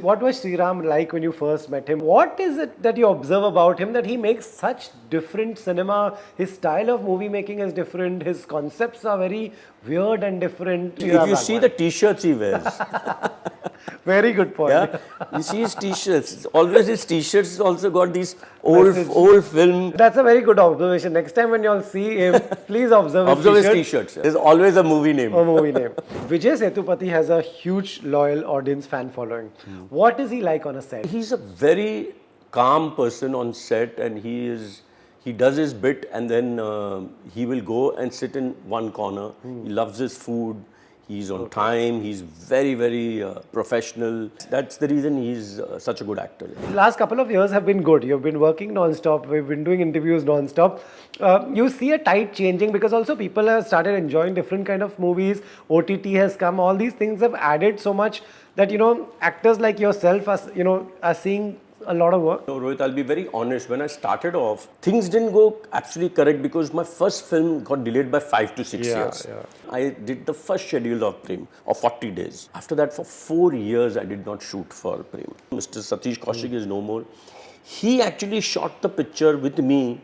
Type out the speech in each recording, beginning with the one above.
What was Sriram like when you first met him? What is it that you observe about him that he makes such different cinema? His style of movie making is different. His concepts are very weird and different. If you see the t-shirts he wears, Very good point. yeah, you see his t-shirts. Always his t-shirts also got these old film. That's a very good observation. Next time when you all see him, please observe Observe his his t-shirt. t-shirts. There's always a movie name. A movie name. Vijay Sethupathi has a huge loyal audience fan following. What is he like on a set? He's a very calm person on set, and he does his bit, and then he will go and sit in one corner. He loves his food. He's on time. He's very, very professional. That's the reason he's such a good actor. Last couple of years have been good. You've been working non-stop. We've been doing interviews non-stop. You see a tide changing because also people have started enjoying different kind of movies. OTT has come. All these things have added so much that, actors like yourself are seeing a lot of work. No, Rohit, I'll be very honest. When I started off, things didn't go absolutely correct because my first film got delayed by 5 to 6 years. Yeah. I did the first schedule of Prem of 40 days. After that, for 4 years, I did not shoot for Prem. Mr. Satish Kaushik is no more. He actually shot the picture with me.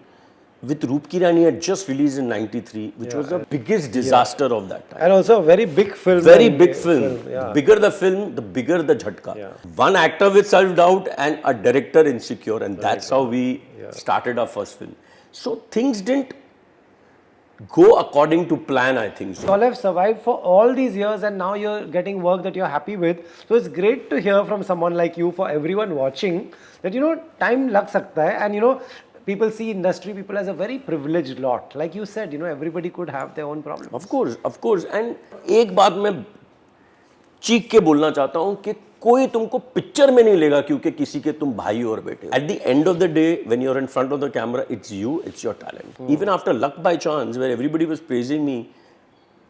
With Roop Ki Rani had just released in '93, which was the biggest disaster of that time. And also a very big film. Very big film. Yeah. Bigger the film, the bigger the jhatka. Yeah. One actor with self-doubt and a director insecure, and that's how we started our first film. So things didn't go according to plan, I think. You all have survived for all these years and now you're getting work that you're happy with. So it's great to hear from someone like you, for everyone watching, that time lag sakta hai, and people see industry people as a very privileged lot. Like you said, everybody could have their own problems. Of course. And एक बात मैं चीख के बोलना चाहता हूँ कि कोई तुमको पिक्चर में नहीं लेगा क्योंकि किसी के तुम भाई और बेटे हो. At the end of the day, when you're in front of the camera, it's you, it's your talent. Even after Luck by Chance, where everybody was praising me,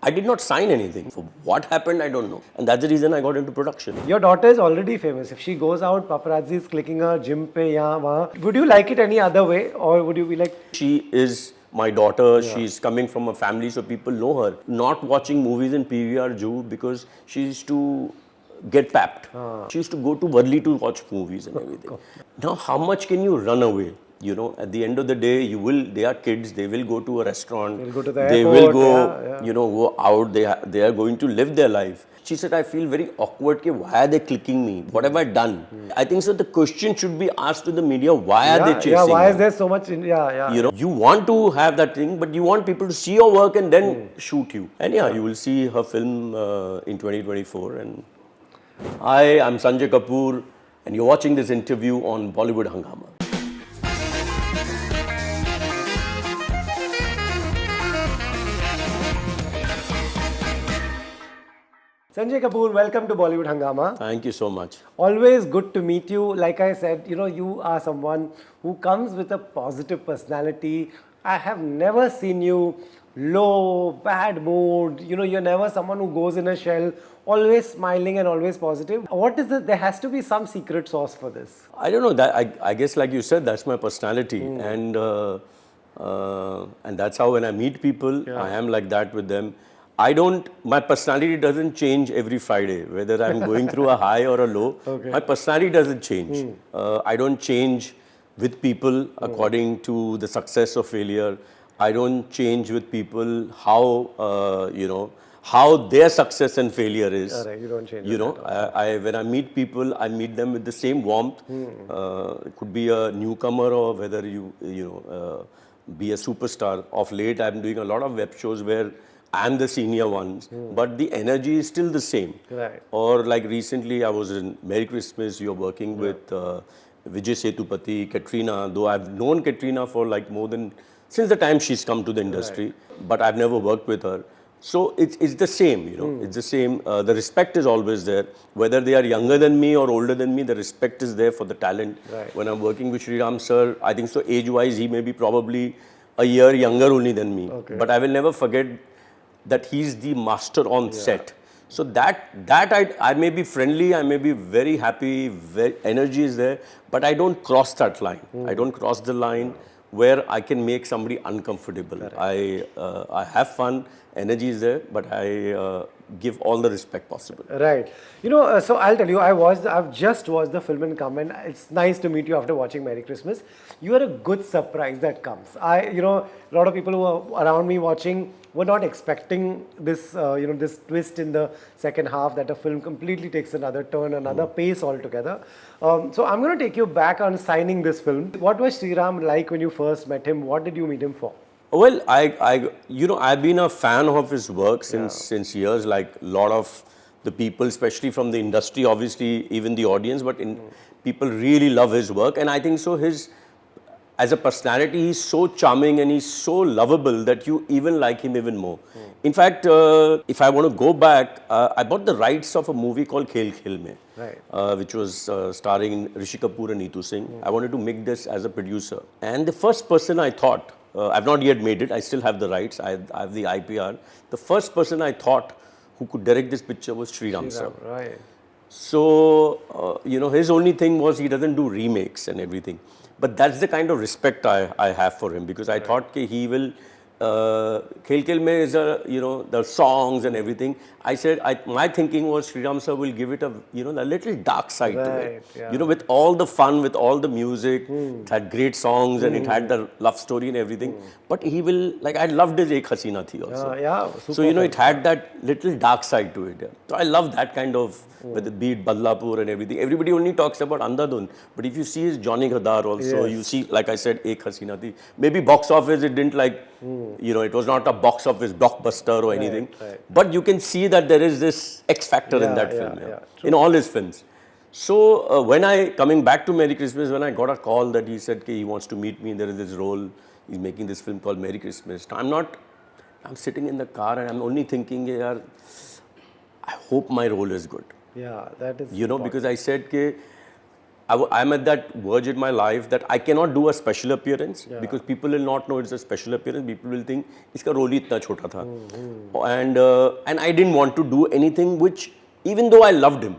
I did not sign anything. For what happened, I don't know. And that's the reason I got into production. Your daughter is already famous. If she goes out, paparazzi is clicking her gym pe yahan wahan. Would you like it any other way, or would you be like? She is my daughter. Yeah. She's coming from a family, so people know her. Not watching movies in PVR Jew because she used to get papped. She used to go to Worli to watch movies and everything. Now, how much can you run away? At the end of the day, they are kids, they will go to a restaurant, they'll go to the they airport, will go, yeah. Go out, they are going to live their life. She said, I feel very awkward, why are they clicking me? What have I done? I think so the question should be asked to the media, why are they chasing Yeah, why me? is there so much, You want to have that thing, but you want people to see your work and then shoot you. And you will see her film in 2024. And hi, I'm Sanjay Kapoor, and you're watching this interview on Bollywood Hungama. Sanjay Kapoor, welcome to Bollywood Hungama. Thank you so much. Always good to meet you. Like I said, you are someone who comes with a positive personality. I have never seen you low, bad mood. You're never someone who goes in a shell. Always smiling and always positive. What is it? There has to be some secret sauce for this. I don't know. That I guess, like you said, that's my personality, and that's how when I meet people, I am like that with them. My personality doesn't change every Friday, whether I'm going through a high or a low. Okay. My personality doesn't change. I don't change with people according to the success or failure. I don't change with people how their success and failure is. Right, you don't change. When I meet people, I meet them with the same warmth. It could be a newcomer or whether be a superstar. Of late, I'm doing a lot of web shows where I'm the senior ones, but the energy is still the same. Right. Or like recently, I was in Merry Christmas. You're working with Vijay Sethupathi, Katrina. Though I've known Katrina for like since the time she's come to the industry, but I've never worked with her. So it's the same, it's the same. The respect is always there. Whether they are younger than me or older than me, the respect is there for the talent. Right. When I'm working with Sriram sir, I think so age-wise, he may be probably a year younger only than me. Okay. But I will never forget that he's the master on set. So that I may be friendly, I may be very happy, energy is there, but I don't cross that line. I don't cross the line where I can make somebody uncomfortable. I have fun, energy is there, but give all the respect possible. Right. So I'll tell you, I've just watched the film and come, and it's nice to meet you after watching Merry Christmas. You are a good surprise that comes. A lot of people who are around me watching were not expecting this, this twist in the second half, that the film completely takes another turn, another pace altogether. So I'm going to take you back on signing this film. What was Sriram like when you first met him? What did you meet him for? Well, I've been a fan of his work since years. Like a lot of the people, especially from the industry, obviously even the audience, but people really love his work, and I think so. As a personality, he's so charming and he's so lovable that you even like him even more. In fact, if I want to go back, I bought the rights of a movie called Khel Khel Mein, Right. which was starring Rishi Kapoor and Neetu Singh. I wanted to make this as a producer. And the first person I thought, I've not yet made it, I still have the rights, I have the IPR. The first person I thought who could direct this picture was Sriram sir. Right. So, his only thing was he doesn't do remakes and everything. But that's the kind of respect I have for him, because I thought that he will, Khel Khel Mein is the songs and everything. I said, my thinking was Sriram sir will give it a little dark side to it. Right, yeah. With all the fun, with all the music, it had great songs and it had the love story and everything. But he will, I loved his Ek Hasina Thi also. Yeah. So, it had that little dark side to it. Yeah. So, I love that kind of, whether be it Badlapur and everything. Everybody only talks about Andhadhun. But if you see his Johnny Ghadar also, you see, like I said, Ek Hasina Thi. Maybe box office, it didn't it was not a box office blockbuster or anything. Right. But you can see that there is this X factor in that film. In all his films. So, when coming back to Merry Christmas, when I got a call that he said he wants to meet me, there is this role, he's making this film called Merry Christmas. I'm sitting in the car and I'm only thinking, I hope my role is good. Yeah, that is. Because I said I'm at that verge in my life that I cannot do a special appearance because people will not know it's a special appearance. People will think iska role hi itna chota tha. And I didn't want to do anything which, even though I loved him,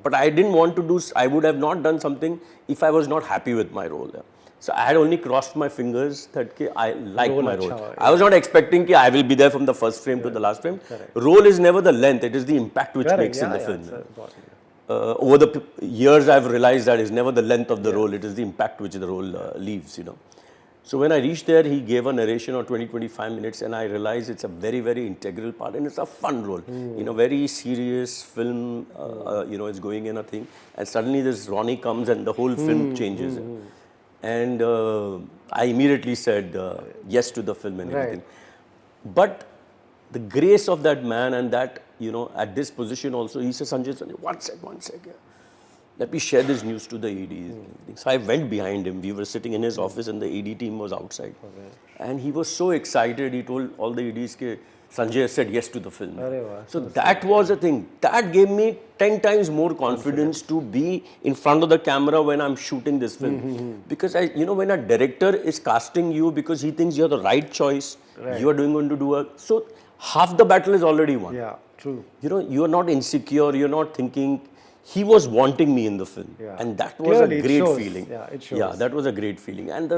but I didn't want to do. I would have not done something if I was not happy with my role. So I had only crossed my fingers that I liked my role. I was not expecting I will be there from the first frame to the last frame. Role is never the length; it is the impact which makes in the film. Over the years, I've realized that it's never the length of the role; it is the impact which the role leaves. So when I reached there, he gave a narration of 20-25 minutes, and I realized it's a very, very integral part, and it's a fun role. Very serious film. It's going in a thing, and suddenly this Ronnie comes, and the whole film changes. And I immediately said yes to the film and everything. But the grace of that man, and that, at this position also, he said, Sanjay, one sec. Let me share this news to the AD. So I went behind him. We were sitting in his office and the AD team was outside. And he was so excited. He told all the ADs that Sanjay said yes to the film. So that was a thing. That gave me 10 times more confidence to be in front of the camera when I'm shooting this film. Because when a director is casting you because he thinks you're the right choice, you are going to do so half the battle is already won. Yeah, true. You are not insecure, you're not thinking. He was wanting me in the film. And that was a great feeling. Yeah, it shows. Yeah, that was a great feeling. And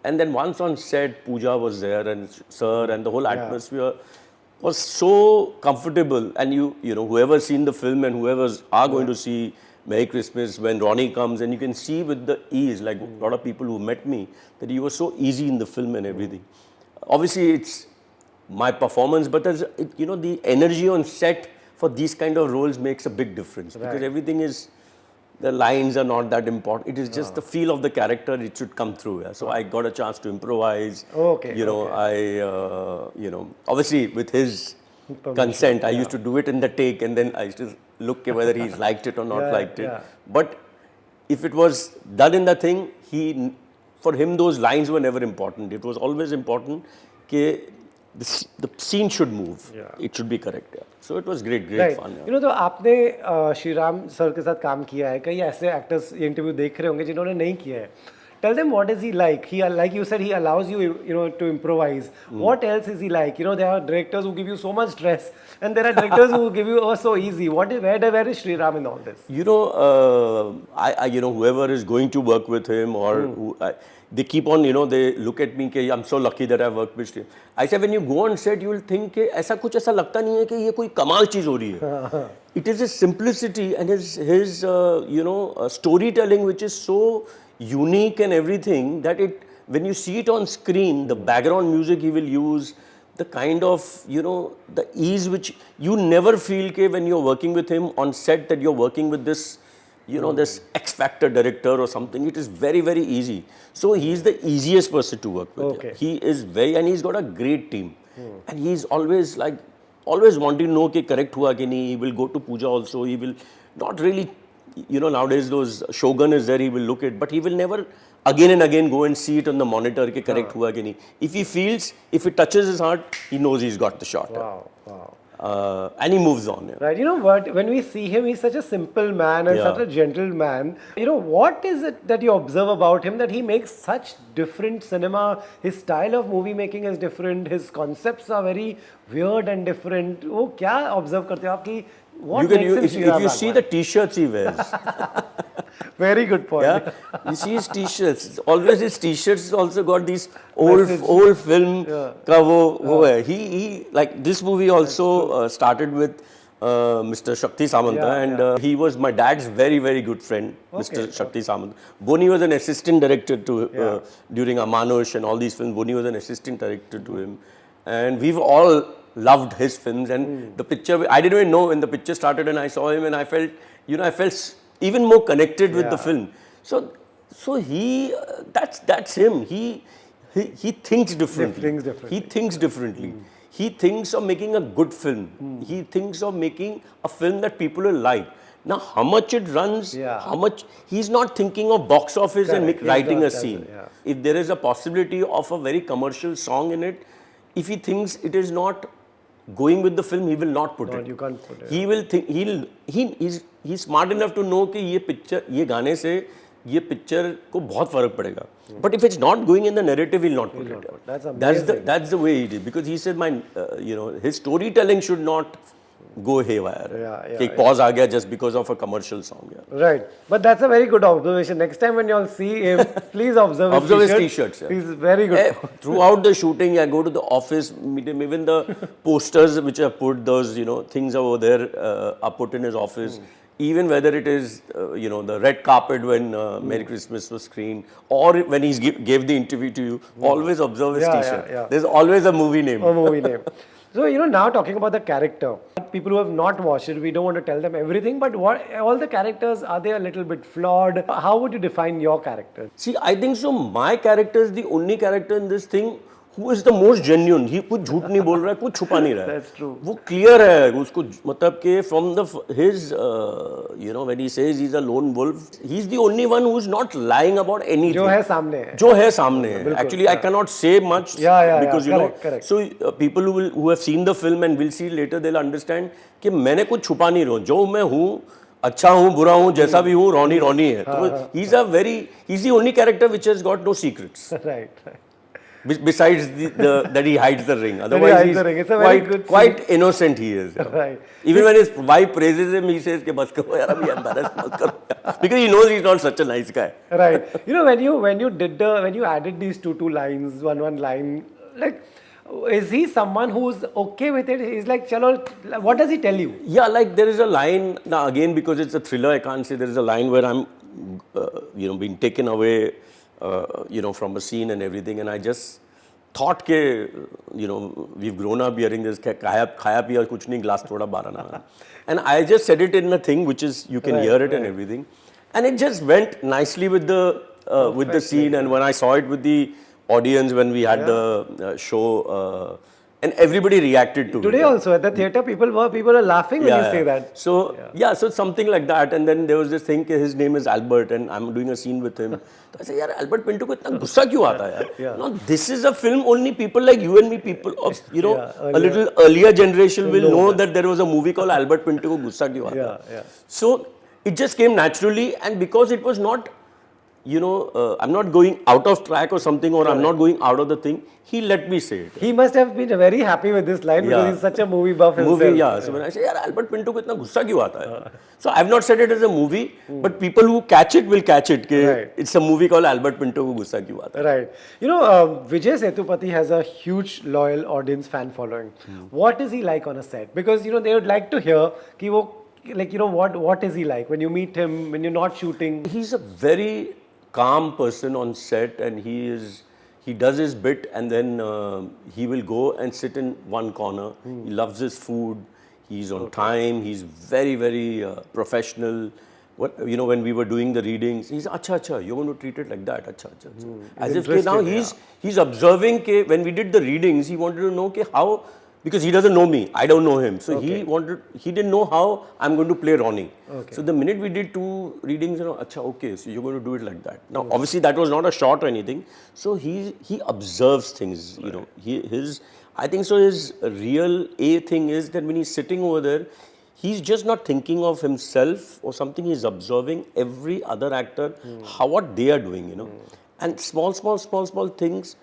then once on set, Pooja was there and Sir, and the whole atmosphere was so comfortable. And whoever's seen the film and whoever's are going to see Merry Christmas, when Ronnie comes, and you can see with the ease, like a lot of people who met me, that he was so easy in the film and everything. Obviously, it's my performance, but there's, the energy on set for these kind of roles makes a big difference, because everything is, the lines are not that important. It is just the feel of the character, it should come through. So I got a chance to improvise. Obviously with his consent, I used to do it in the take, and then I used to look whether he's liked it or not liked it. But if it was done in the thing, for him those lines were never important. It was always important that the scene should move. It should be correct. So it was great fun. तो आपने Shriram sir के साथ काम किया है, कई ऐसे actors ये इंटरव्यू देख रहे होंगे जिन्होंने नहीं किया है. tell them what is he like. He, like you said, he allows you, you know, to improvise. What else is he like? You know, there are directors who give you so much stress, and there are directors who give you, oh, so easy. Where is Sri Ram in all this? You know, you know, whoever is going to work with him or they keep on, you know, they look at me, कि I'm so lucky that I worked with him. I say when you go on set, you will think कि ऐसा कुछ ऐसा लगता नहीं है कि ये कोई कमाल चीज हो रही है. It is his simplicity and his you know, storytelling which is so unique and everything that it, when you see it on screen, the background music he will use, the kind of, you know, the ease which you never feel ke when you're working with him on set that you're working with this, you know, this X Factor director or something. It is very, very easy. So he's the easiest person to work with. Okay. He is very, and he's got a great team. And he's always like, always wanting to know ke correct hua ki nahi. He will go to puja also. He will not really, you know, nowadays those Shogun is there, he will look at, but he will never again and again go and see it on the monitor ke correct hua ki nahi. If he feels, if it touches his heart, he knows he's got the shot. Wow, wow. And he moves on. Yeah. Right, you know what, when we see him, he's such a simple man and Yeah. such a gentle man. You know, what is it that you observe about him that he makes such different cinema? His style of movie making is different, his concepts are very weird and different. वो क्या observe करते हो आप कि what You can, makes him if Sri you Ram see Raghavan? the t-shirts he wears, Very good point. yeah, you see his t-shirts. It's always his t-shirts also got these old Message. old film Yeah. ka wo hai. He like this movie also started with Mr. Shakti Samanta, Yeah, and he was my dad's very, very good friend, Mr. Okay, Shakti Samanta. Boni was an assistant director to Yeah. during Amanush and all these films. Boni was an assistant director to him, and we've all loved his films. And the picture, I didn't even know when the picture started, and I saw him, and I felt, you know, I felt even more connected with the Yeah. film. So he, that's him. He thinks differently. Thinks differently. He thinks differently. He thinks of making a good film. He thinks of making a film that people will like. Now, how much it runs, Yeah. how much, he's not thinking of box office and Correct. He's writing not- a scene. yeah. If there is a possibility of a very commercial song in it, if he thinks it is not going with the film, he will not put No, it. you can't put it. He will think, he's smart enough to know कि ये picture, ये गाने से ये picture को बहुत फर्क पड़ेगा. But if it's not going in the narrative, he'll not put it. That's the that's the way he did, because he said you know, his storytelling should not go haywire. Yeah, कि एक pause आ गया just because of a commercial song. Yeah. Right, but that's a very good observation. Next time when you all see him, please observe Observe his t-shirt. t-shirts, yeah. He's very good. Throughout the shooting, I go to the office, meet him. Even the posters which are put, those, you know, things over there are put in his office. Even whether it is, you know, the red carpet when Merry Christmas was screened, or when he gave the interview to you, always observe his Yeah, t-shirt. yeah. There's always a movie name. A movie name. So, you know, now talking about the character, people who have not watched it, we don't want to tell them everything, but what all the characters, are they a little bit flawed? How would you define your character? See, I think so. My character is the only character in this thing who is the most genuine. He कुछ झूठ नहीं बोल रहा है, कुछ छुपा नहीं रहा है. That's true. वो clear है. उसको मतलब कि from his you know, when he says he's a lone wolf, he's the only one who's not lying about anything. जो है सामने है. जो है सामने है. Actually, I cannot say much Yeah, because you correct, know. correct. So people who have seen the film and will see later, they'll understand कि मैंने कुछ छुपा नहीं रहा हूँ. जो मैं हूँ, अच्छा हूँ, बुरा हूँ, जैसा भी हूँ, रॉनी है. तो he's the only character which has got no secrets. Right. Besides that he hides the ring. hides Otherwise, the ring. It's a very good quite innocent he is. Right. Even when his wife praises him, he says, "Ke bas karo yaar, abhi embarrassed mat karo." Because he knows he's not such a nice guy. Right. You know, when you added these two lines, one line, like, is he someone who's okay with it? He's like, chalo, what does he tell you? Yeah, like there is a line, now again, because it's a thriller, I can't say there is a line where I'm, you know, being taken away, you know, from a scene and everything, and I just thought ke, you know, we've grown up hearing this, khaya piya kuch nahi, glass thoda bara na. And I just said it in a thing which is, you can Right, hear it and right. everything. And it just went nicely with the scene, and when I saw it with the audience, when we had the show, and everybody reacted to Today it. also at the theater, people are laughing when you say that. So so something like that, and then there was this thing. His name is Albert, and I'm doing a scene with him. So I say, "यार, Albert Pinto को इतना गुस्सा क्यों आता है यार?" Now this is a film only people like you and me, people of a little earlier generation will know that there was a movie called Albert Pinto को गुस्सा क्यों आता है. So it just came naturally, and because it was not you know, I'm not going out of track or something, or I'm not going out of the thing, he let me say it. He must have been very happy with this line because Yeah. he's such a movie buff himself. Movie, yeah. So when I say, यार Albert Pinto को इतना गुस्सा क्यों आता है? So I've not said it as a movie, but people who catch it will catch it. कि Right. it's a movie called Albert Pinto को गुस्सा क्यों आता है? Right. You know, Vijay Sethupathi has a huge loyal audience fan following. What is he like on a set? Because, you know, they would like to hear कि वो, like, you know, what is he like when you meet him, when you're not shooting? He's a very calm person on set, and he does his bit, and then he will go and sit in one corner. He loves his food. He's on time. He's very, very professional. What, you know, when we were doing the readings, he's acha, you're going to treat it like that, acha. As if ke now he's observing ke when we did the readings, he wanted to know ke how, because he doesn't know me, I don't know him, so he didn't know how I'm going to play Ronnie. So the minute we did 2 readings, you know, acha, okay, so you're going to do it like that. Now obviously that was not a shot or anything, so he observes things, you know. I think so his real thing is that when he's sitting over there, he's just not thinking of himself or something, he's observing every other actor, what they are doing, you know. And small things,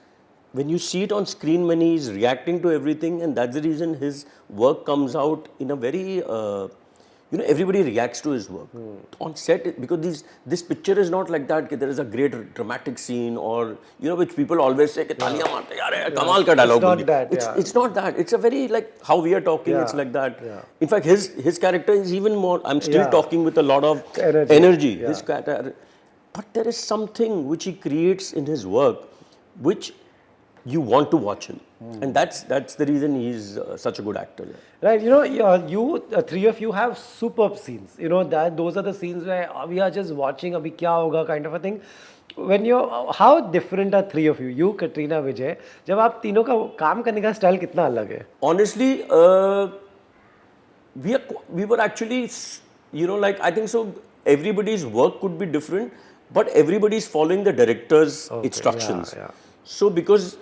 when you see it on screen, when he's reacting to everything, and that's the reason his work comes out in a very, you know, everybody reacts to his work. On set, because this picture is not like that, there is a great dramatic scene, or, you know, which people always say, Taliyan marte, yaar, kamal ka dialogue. It's not that, it's not that. It's a very, like, how we are talking, it's like that. In fact, his character is even more, I'm still talking with a lot of energy. His character. But there is something which he creates in his work, which you want to watch him. And that's the reason he's such a good actor. Right, you know, you three of you have superb scenes. You know, those are the scenes where we are just watching abhi kya hoga kind of a thing. When how different are three of you? You, Katrina, Vijay. जब आप तीनों का काम करने का style कितना अलग है? Honestly, we were actually, you know, like, I think so everybody's work could be different, but everybody's following the director's instructions. So because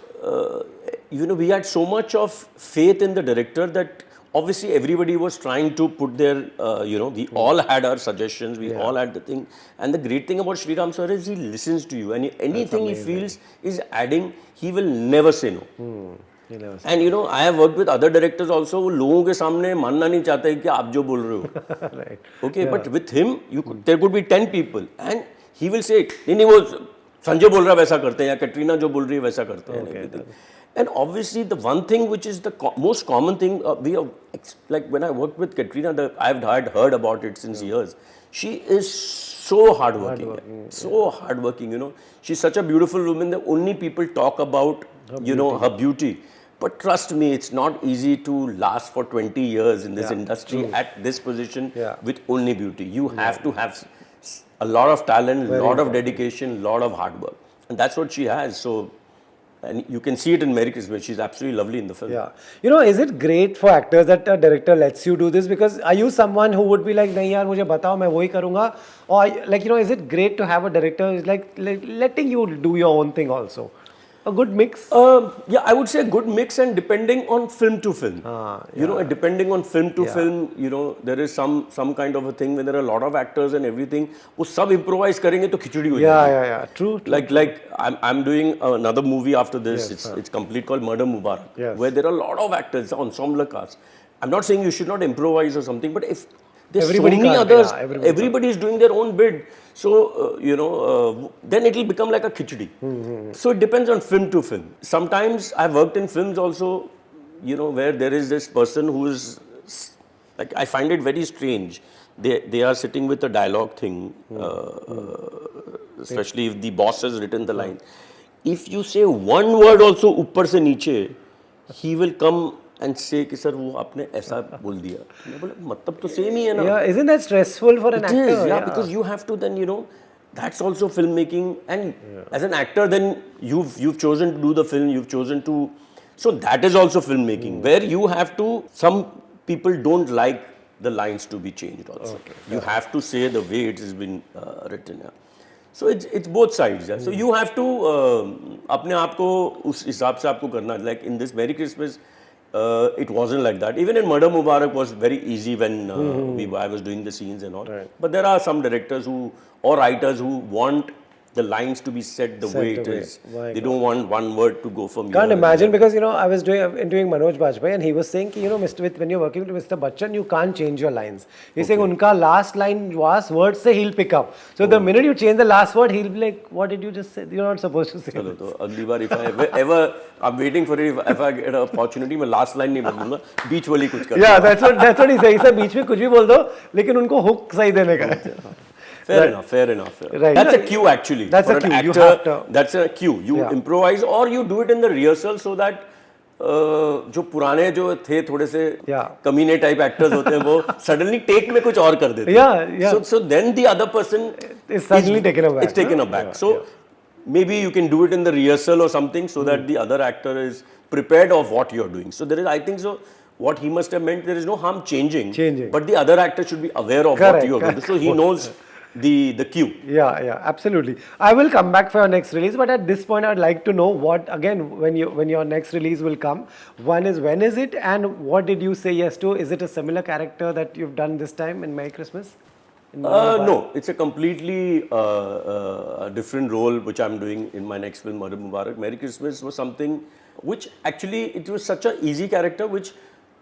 you know, we had so much of faith in the director that obviously everybody was trying to put their, you know, we all had our suggestions, we all had the thing. And the great thing about Sriram sir is he listens to you, and anything he feels is adding, he will never say no. And you know, I have worked with other directors also, वो लोगों के सामने मानना नहीं चाहते कि आप जो बोल रहे हो. Right. Okay, but with him, there could be 10 people, and he will say, नहीं वो संजय बोल रहा है वैसा करते हैं, या कैटरीना जो बोल रही है वैसा करते हैं. And obviously, the one thing which is the most common thing, we are, like when I worked with Katrina, I've heard about it since years. She is so hardworking, so hardworking, you know. She's such a beautiful woman that only people talk about, you know, her beauty. But trust me, it's not easy to last for 20 years in this industry at this position with only beauty. You have to have a lot of talent, a lot of dedication, a lot of hard work. And that's what she has. So, and you can see it in Merry Christmas. She's absolutely lovely in the film. Yeah. You know, is it great for actors that a director lets you do this? Because are you someone who would be like, nahi yaar, mujhe batao, main wohi karunga? Or like, you know, is it great to have a director who's like letting you do your own thing also? A good mix? Yeah, I would say a good mix, and depending on film to film. You know, depending on film to film, you know, there is some kind of a thing when there are a lot of actors and everything. वो सब improvise करेंगे तो खिचड़ी हो जाएगी. Yeah. True. Like I'm doing another movie after this. It's complete called Murder Mubarak, where there are a lot of actors, ensemble cast. I'm not saying you should not improvise or something, but if there's Everybody so many can't, others, everybody is doing their own bid. So, you know, then it will become like a khichdi. So it depends on film to film. Sometimes I've worked in films also, you know, where there is this person who is, like, I find it very strange. They are sitting with a dialogue thing, especially if the boss has written the line. If you say one word also ऊपर से नीचे, he will come and say कि sir वो आपने ऐसा बोल दिया. मैं बोला मतलब तो same ही है ना. Yeah, isn't that stressful for an actor? It is, because you have to then, you know, that's also filmmaking, and as an actor then you've chosen to do the film, you've chosen to, so that is also filmmaking, where you have to, some people don't like the lines to be changed also. You have to say the way it has been written. So it's both sides. So you have to अपने आप को उस हिसाब से आपको करना. Like in this Merry Christmas, it wasn't like that. Even in Murder Mubarak was very easy when I was doing the scenes and all. But there are some directors or writers who want the lines to be said the Said way the it way. is. My They God. don't want one word to go from Can't here and imagine there. because I was interviewing Manoj Bajpayee and he was saying कि, when you're working with Mr. Bachchan, you can't change your lines. He's saying unka last line last word से he'll pick up. So the minute you change the last word, he'll be like, what did you just say? You're not supposed to say. चलो this." तो अगली बार if I ever I'm waiting for it if I get an opportunity मैं last line नहीं बोलूँगा बीच वाली कुछ कर Yeah, that's what he said. He said बीच में कुछ भी बोल दो, लेकिन उनको hook सही देने का है. Fair enough, fair enough. Right. That's a cue actually. That's for a an cue. You actor, have to- that's a cue. You Yeah. improvise or you do it in the rehearsal so that जो पुराने जो थे थोड़े से Yeah. कमीने type actors होते हैं वो सडनली टेक में कुछ और कर देते हैं. Yeah. So then the other person Is suddenly taken aback, It's taken no? aback. Yeah, So maybe you can do it in the rehearsal or something so that the other actor is prepared of what you're doing. So there is, I think so. What he must have meant, there is no harm changing. But the other actor should be aware of Correct, what you're going to do. So he knows the cue. Yeah, absolutely. I will come back for your next release, but at this point, I'd like to know what again when your next release will come. One is when is it, and what did you say yes to? Is it a similar character that you've done this time in Merry Christmas? No, it's a completely different role which I'm doing in my next film, Murder Mubarak. Merry Christmas was something which actually it was such an easy character which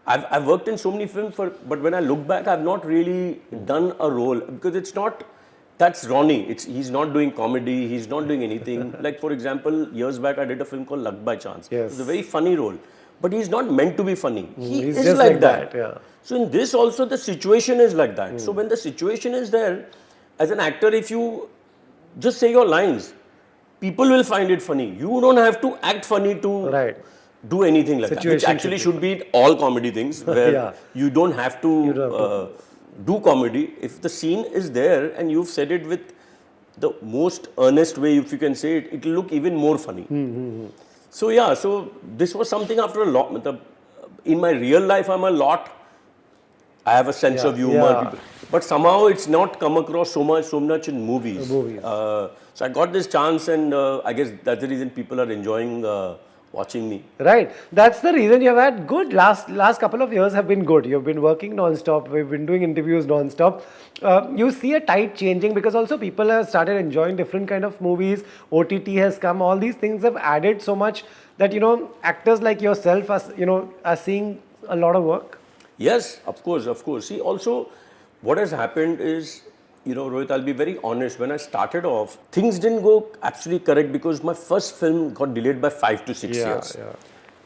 I've worked in so many films, but when I look back, I've not really done a role because it's not. That's Ronnie. He's not doing comedy. He's not doing anything. Like for example, years back I did a film called Luck by Chance. Yes. It's a very funny role, but he's not meant to be funny. He's is just like that, yeah. So in this also the situation is like that. So when the situation is there, as an actor, if you just say your lines, people will find it funny. You don't have to act funny to do anything like that. Which actually should be all comedy things where you don't have to do comedy. If the scene is there and you've said it with the most earnest way, if you can say it, it will look even more funny. So yeah, so this was something after a lot. In my real life, I'm a lot. I have a sense of humor, but somehow it's not come across so much in movies. So I got this chance, and I guess that's the reason people are enjoying watching me. Right. That's the reason you have had good last couple of years have been good. You've been working non-stop. We've been doing interviews non-stop. You see a tide changing because also people have started enjoying different kind of movies. OTT has come. All these things have added so much that actors like yourself are seeing a lot of work. Yes, of course. See, also, what has happened is, Rohit, I'll be very honest. When I started off, things didn't go absolutely correct because my first film got delayed by 5 to 6 years.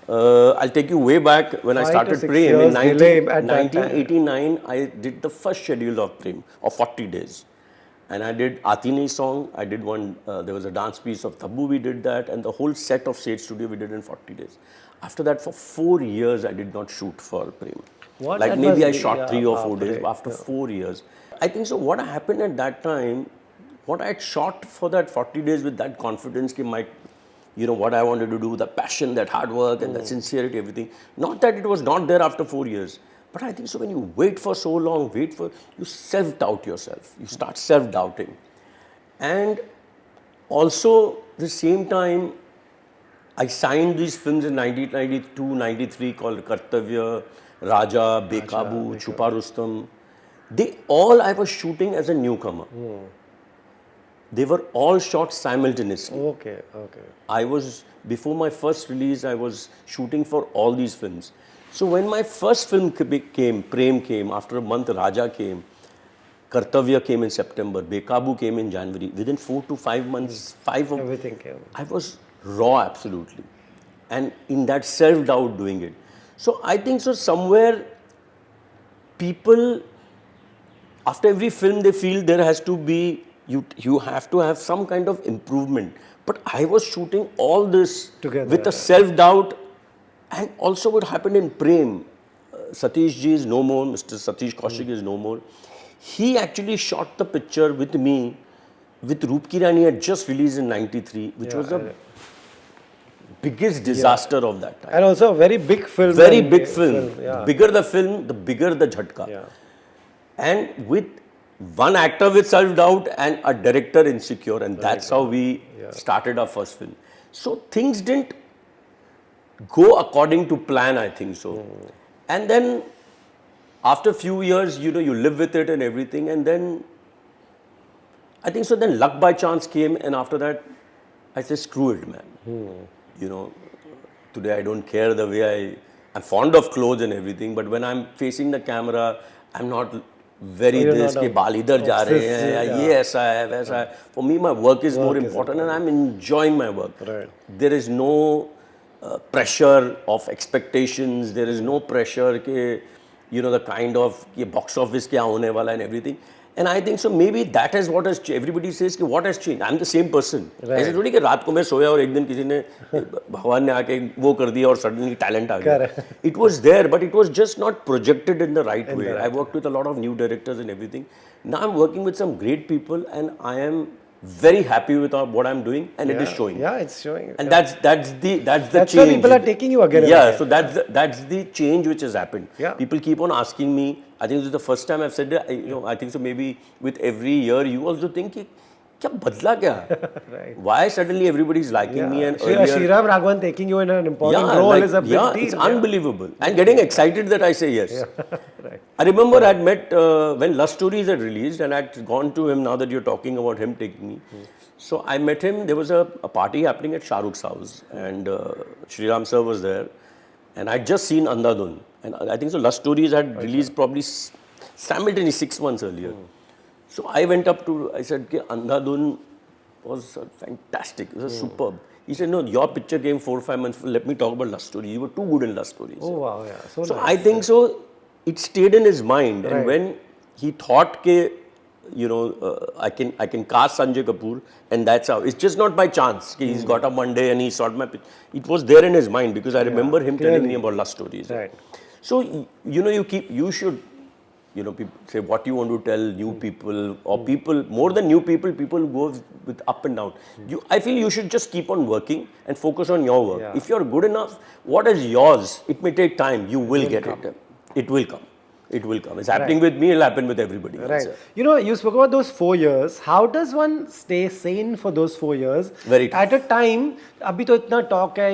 I'll take you way back when I started Prem in 1989. I did the first schedule of Prem of 40 days. And I did Aati Nahi song. I did one, there was a dance piece of Taboo, we did that. And the whole set of Sage Studio we did in 40 days. After that, for 4 years, I did not shoot for Prem. What? Like That maybe must I be- shot 3 or 4 days great. after 4 years. I think so. What happened at that time, what I had shot for that 40 days with that confidence, what I wanted to do, the passion, that hard work, and that sincerity, everything. Not that it was not there after 4 years, but I think so. When you wait for so long, you self-doubt yourself. You start self-doubting, and also the same time, I signed these films in 1992, 93 called Kartavya, Raja, Bekabu, Chupa Rustam. I was shooting as a newcomer. They were all shot simultaneously. Okay. Before my first release, I was shooting for all these films. So when my first film came, Prem came, after a month Raja came, Kartavya came in September, Bekabu came in January. Within 4 to 5 months, Everything came. I was raw absolutely. And in that self-doubt doing it. So I think so somewhere people, after every film they feel there has to be, you have to have some kind of improvement. But I was shooting all this Together, with a self-doubt. And also what happened in Prem, Satish ji is no more, Mr. Satish Kaushik is no more. He actually shot the picture with me, with Roop Ki Rani had just released in 93, which was the biggest disaster of that time. And also a very big film. Very big film. Yeah. Bigger the film, the bigger the jhatka. Yeah. And with one actor with self-doubt and a director insecure, and that's how we started our first film. So things didn't go according to plan, I think so. And then after a few years, you live with it and everything, and then I think so. Then luck by chance came, and after that, I said, screw it, man. You know, today I don't care the way I'm fond of clothes and everything, but when I'm facing the camera, I'm not very you're this not कि बाल इधर जा रहे हैं या obsessive, ये ऐसा है वैसा है. For me, my work is more important, and I'm enjoying my work. Right. There is no pressure of expectations. There is no pressure कि the kind of ये box office क्या होने वाला and everything. And I think so maybe that is what has changed. Everybody says कि what has changed. I'm the same person. ऐसे थोड़ी कि रात को मैं सोया और एक दिन किसी ने भगवान ने आके वो कर दिया और suddenly talent आ गया. It was there, but it was just not projected in the right way. I worked with a lot of new directors and everything. Now I'm working with some great people, and I am very happy with what I'm doing, and it is showing. Yeah, it's showing. And that's the That's change. why people are taking you again and Yeah, again. so that's the change which has happened. Yeah. People keep on asking me. I think this is the first time I've said that. I think so. Maybe with every year, you also think कि क्या बदला क्या? Right. Why suddenly everybody is liking me and earlier? Sriram Raghavan taking you in an important role like, is a big deal. it's unbelievable. And getting excited that I say yes. Right. I remember I'd met when Lust Stories had released, and I'd gone to him. Now that you're talking about him taking me, so I met him. There was a party happening at Shah Rukh's house, and Sriram sir was there, and I'd just seen Andhadhun, and I think so. Lust Stories had released probably simultaneously 6 months earlier. So I went up to, I said, Andhadhun was fantastic, it was superb. He said, no, your picture came 4 or 5 months, let me talk about Lust Stories. You were too good in Lust Stories. Oh, wow, yeah. So So nice. I think so, it stayed in his mind. And when he thought, I can cast Sanjay Kapoor, and that's how. It's just not by chance. He's got up one day and he saw my picture. It was there in his mind because I remember him telling me about Lust Stories. Right. So, you should, people say what you want to tell new people or people, more than new people who go with up and down. I feel you should just keep on working and focus on your work. Yeah. If you're good enough, what is yours, it may take time, you will get it. It will come. It will come. It's happening with me, it'll happen with everybody. Right. You spoke about those 4 years. How does one stay sane for those 4 years? Very tough. At a time, अभी तो इतना talk है,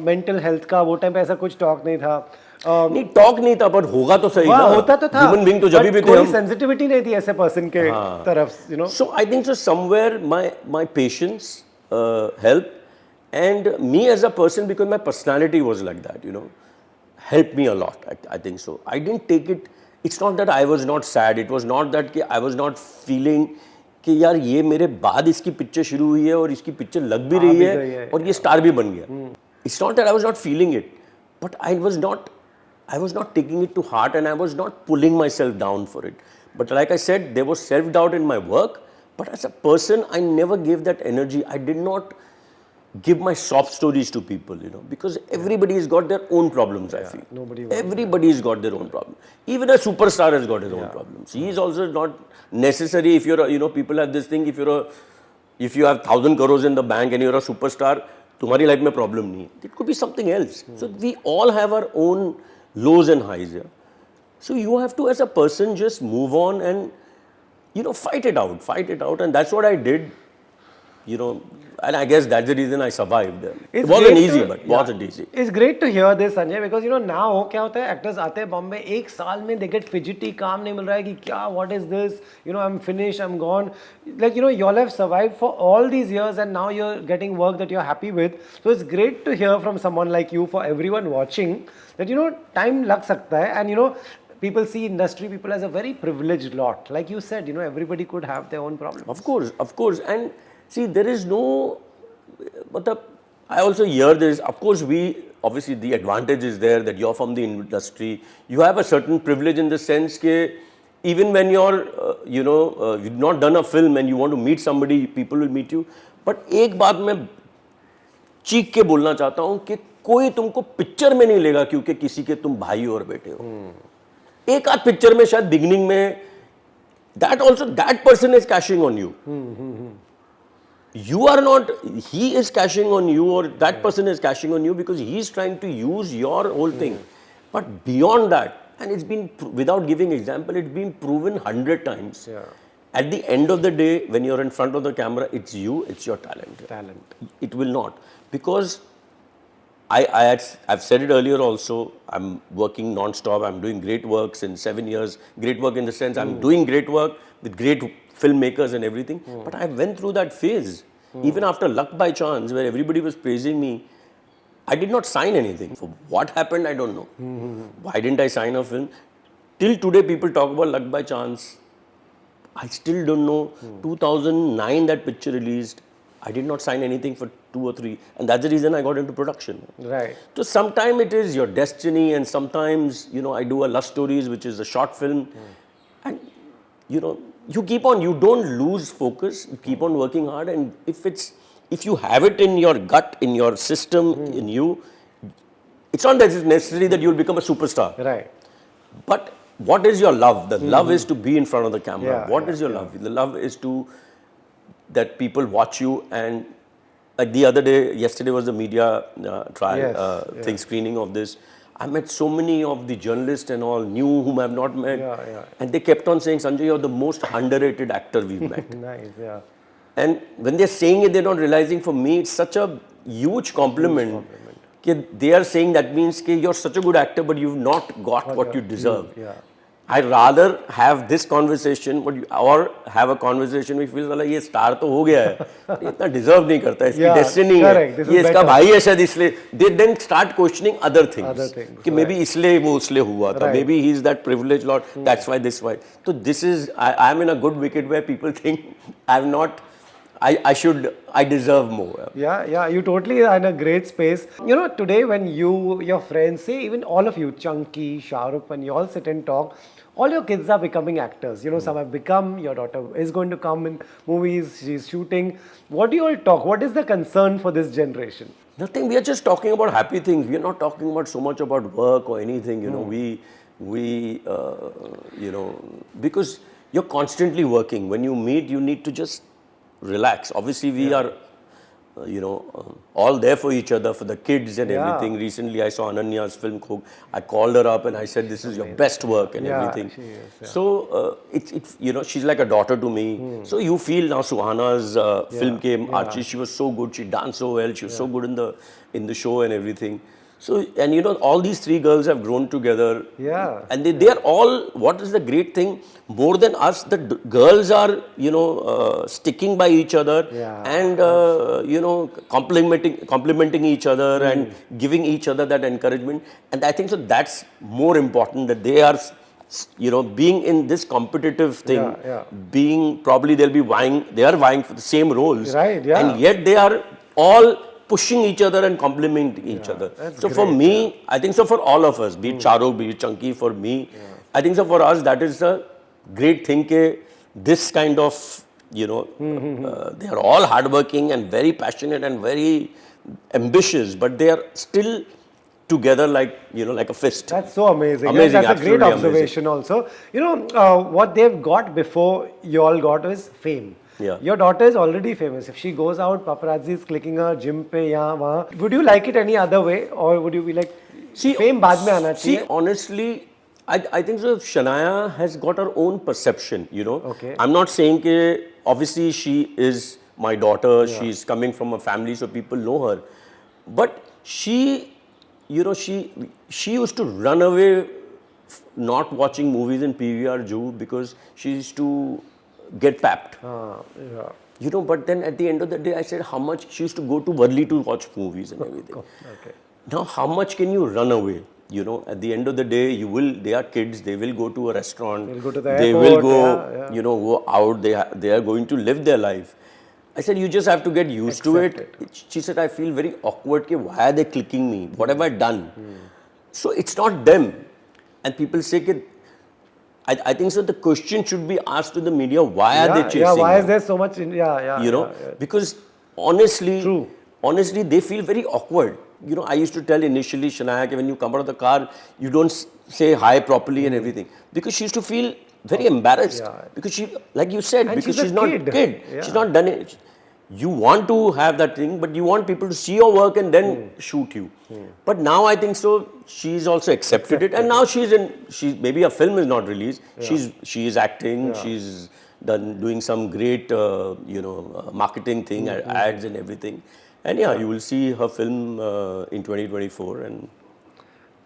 mental health का, वो time पे ऐसा कुछ talk नहीं था. नहीं टॉक नहीं था पर होगा तो सही ना. होता तो था. ह्यूमन बीइंग तो जब भी थे कोई हम. sensitivity नहीं थी ऐसे person के तरफ, So I think so somewhere my patience helped, and me as a person, because my personality was like that, helped me a lot. I think so. I didn't take it. It's not that I was not sad. It was not that I was not feeling कि यार ये मेरे बाद इसकी picture शुरू हुई है और इसकी पिक्चर लग भी रही है और ये स्टार भी बन गया. It's not that I was not feeling it, but I was not taking it to heart, and I was not pulling myself down for it. But like I said, there was self-doubt in my work, but as a person, I never gave that energy. I did not give my sob stories to people, because everybody has got their own problems, I feel. Everybody's got their own problem. Even a superstar has got his own problems. He is also not necessary. If you're people have this thing, if you have 1,000 crores in the bank and you're a superstar, तुम्हारी life में problem नहीं है. It could be something else. So we all have our own lows and highs. Yeah? So you have to, as a person, just move on and, fight it out. And that's what I did, and I guess that's the reason I survived. It wasn't easy, but wasn't easy. It's great to hear this, Sanjay, because now क्या होता है, actors आते हैं Bombay, एक साल में they get fidgety, काम नहीं मिल रहा है कि क्या, what is this, I'm finished, I'm gone. Like, you all have survived for all these years, and now you're getting work that you're happy with. So it's great to hear from someone like you, for everyone watching, that time लग सकता है, and people see industry people as a very privileged lot. Like you said, everybody could have their own problems. Of course. And see, there is no, I also hear this, of course obviously the advantage is there that you're from the industry. You have a certain privilege in the sense that even when you're, you've not done a film and you want to meet somebody, people will meet you. But एक बात मैं चीख के बोलना चाहता हूँ कि कोई तुमको पिक्चर में नहीं लेगा क्योंकि किसी के तुम भाई और बेटे हो. एक आध पिक्चर में शायद बिगिनिंग में that person is cashing on you. You are not, he is cashing on you, or that person is cashing on you because he is trying to use your whole thing. But beyond that, and it's been, without giving example, it's been proven 100 times. Yeah. At the end of the day, when you're in front of the camera, it's you, it's your talent. It will not. Because I've said it earlier also, I'm working non-stop, I'm doing great work since 7 years. Great work in the sense I'm doing great work with great filmmakers and everything. But I went through that phase. Even after Luck by Chance, where everybody was praising me, I did not sign anything. For what happened, I don't know. Why didn't I sign a film? Till today, people talk about Luck by Chance. I still don't know. 2009, that picture released. I did not sign anything for 2 or 3. And that's the reason I got into production. Right. So sometimes it is your destiny, and sometimes, I do a Love Stories, which is a short film. And, you keep on, you don't lose focus, you keep on working hard. And if you have it in your gut, in your system, in you, it's not that it's necessary that you'll become a superstar. Right. But what is your love? The love is to be in front of the camera. Yeah, What is your love? The love is that people watch you. And like the other day, yesterday was the media trial thing, screening of this. I met so many of the journalists and all, new whom I have not met. And they kept on saying, Sanjay, you're the most underrated actor we've met. Nice, yeah. And when they're saying it, they're not realizing, for me, it's such a huge compliment. They are saying that means you're such a good actor, but you've not got what you deserve. I'd rather have this conversation or have a conversation which feels like ये star तो हो गया है, इतना deserve नहीं करता, इसकी destiny है, ये इसका भाई है शायद इसलिए. They then start questioning other things. कि maybe इसलिए वो उसलिए हुआ था, maybe he's that privileged lot, that's why this why. So this is, I'm in a good wicket where people think I'm not. I deserve more. Yeah, you totally are in a great space. Today when your friends, say even all of you, Chunky, Shahrukh, when you all sit and talk, all your kids are becoming actors. Some have become, your daughter is going to come in movies, she's shooting. What do you all talk? What is the concern for this generation? Nothing, we are just talking about happy things. We are not talking about so much about work or anything, because you're constantly working. When you meet, you need to just relax. Obviously, we are, all there for each other, for the kids and everything. Recently, I saw Ananya's film. I called her up and I said, "This is your best work," and everything. She is, So it's she's like a daughter to me. So you feel now Suhana's film came. Archie, she was so good. She danced so well. She was so good in the show and everything. So, and all these 3 girls have grown together. Yeah. And they are all, what is the great thing? More than us, the girls are, sticking by each other and, complimenting each other and giving each other that encouragement. And I think so that's more important, that they are, being in this competitive thing, being, probably they are vying for the same roles. Right, and yet they are all pushing each other and complimenting each other. So great, for me, I think so for all of us, be it Shahrukh, be it Chunky, for me, I think so for us, that is a great thing. This kind of, they are all hardworking and very passionate and very ambitious, but they are still together like a fist. That's so amazing. Amazing, that's a great observation amazing. Also. What they've got before you all got is fame. Your daughter is already famous. If she goes out, paparazzi is clicking her gym pe yahan wahan. Would you like it any other way, or would you be like, fame baad mein aana chahiye? See, honestly, I think so. Shania has got her own perception. Okay. I'm not saying that obviously she is my daughter. She's coming from a family, so people know her. But she, she used to run away, not watching movies in PVR Zoo because she used to get papped. But then at the end of the day, I said, how much she used to go to Worli to watch movies and everything. Okay. Now, how much can you run away? At the end of the day, they are kids, they will go to a restaurant, they'll go to the they airport, will go, go out, they are going to live their life. I said, you just have to get used to it. She said, I feel very awkward, why are they clicking me? What have I done? So it's not them. And people say, I think so the question should be asked to the media, why are they chasing why them? is there so much Because honestly, they feel very awkward. I used to tell initially Shania, when you come out of the car, you don't say hi properly and everything. Because she used to feel very embarrassed. Because she, like you said, and because she's not a kid. She's not done it. You want to have that thing, but you want people to see your work and then shoot you. But now I think so, she's also accepted it. And now maybe a film is not released. She is acting, she's doing some great, marketing thing, ads and everything. And you will see her film in 2024. And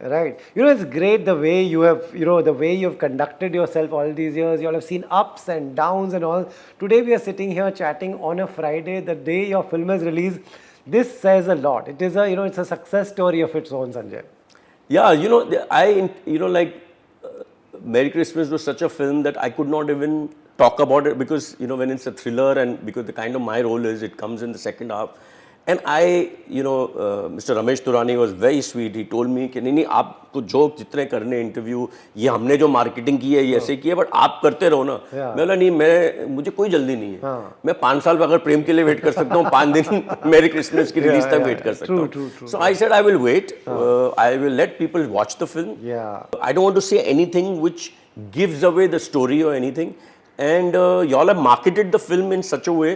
Right. It's great the way you have, the way you have conducted yourself all these years. You all have seen ups and downs and all. Today we are sitting here chatting on a Friday, the day your film is released. This says a lot. It is it's a success story of its own, Sanjay. Yeah, Merry Christmas was such a film that I could not even talk about it because, when it's a thriller and because the kind of my role is, it comes in the second half. And Mr. Ramesh Turani was very sweet. He told me कि नहीं आपको joke जितने करने interview ये हमने जो marketing की है ये ऐसे की है बट आप करते रहो ना मैं बोला नहीं मुझे कोई जल्दी नहीं है मैं 5 साल अगर प्रेम के लिए वेट कर सकता हूँ 5 दिन मेरी क्रिसमस की रिलीज तक वेट कर सकता हूँ so I said I will wait I will let people watch the film I don't want to say anything which gives away the story और anything and y'all have marketed the film in such a way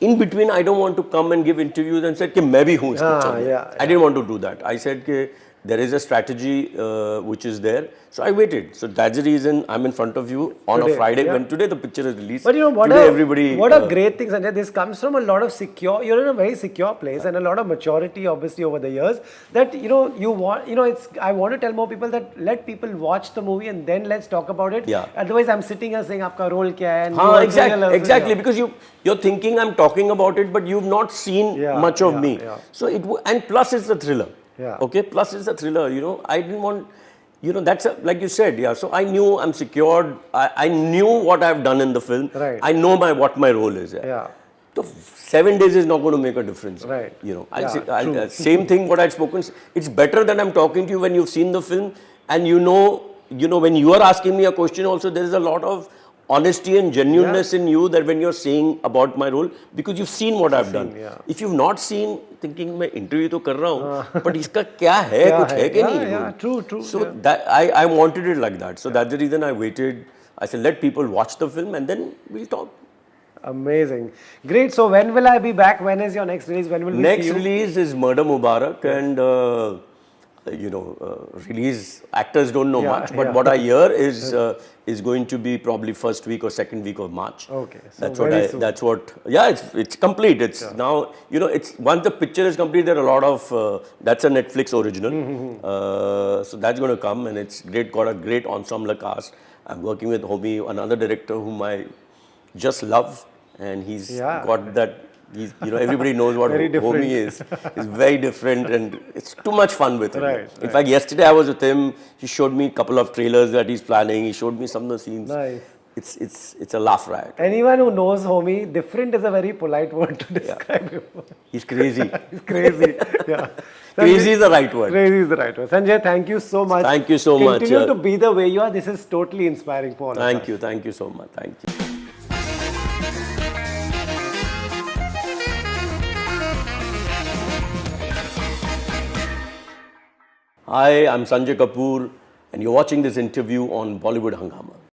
in between I don't want to come and give interviews and said कि मैं भी हूँ इस picture में I didn't want to do that I said कि there is a strategy which is there so I waited so that's the reason I'm in front of you on today, a Friday when today the picture is released but today what a great thing Sanjay this comes from a lot of secure you're in a very secure place and a lot of maturity obviously over the years that you want it's I want to tell more people that let people watch the movie and then let's talk about it otherwise I'm sitting here saying आपका role क्या है and exactly because you're thinking I'm talking about it but you've not seen much of me so and plus it's a thriller okay plus it's a thriller I didn't want that's like you said so I knew I'm secured I knew what I've done in the film I know what my role is so 7 days is not going to make a difference I'll same thing what I'd spoken it's better that I'm talking to you when you've seen the film and when you are asking me a question also there is a lot of honesty and genuineness in you that when you're saying about my role because you've seen what I've done if you've not seen thinking मैं interview तो कर रहा हूँ but इसका क्या है कुछ है कि नहीं true so that I wanted it like that so that's the reason I waited I said let people watch the film and then we'll talk amazing great so when will I be back when is your next release when will we next see you? Release is Murder Mubarak and release actors don't know much but what I hear is going to be probably first week or second week of March okay so that's what it's complete it's now it's once the picture is complete there are a lot of that's a Netflix original so that's going to come and it's got a great ensemble cast I'm working with Homi another director whom I just love and he's got that he's, everybody knows what Homi is. He's very different and it's too much fun with him. In fact, yesterday I was with him. He showed me a couple of trailers that he's planning. He showed me some of the scenes. Nice. It's a laugh riot. Anyone who knows Homi, different is a very polite word to describe him. He's crazy. He's crazy. Crazy is the right word. Crazy is the right word. Sanjay, thank you so much. Thank you so much. Continue to be the way you are. This is totally inspiring for all of us. Thank you so much. Thank you. Hi, I'm Sanjay Kapoor and you're watching this interview on Bollywood Hungama.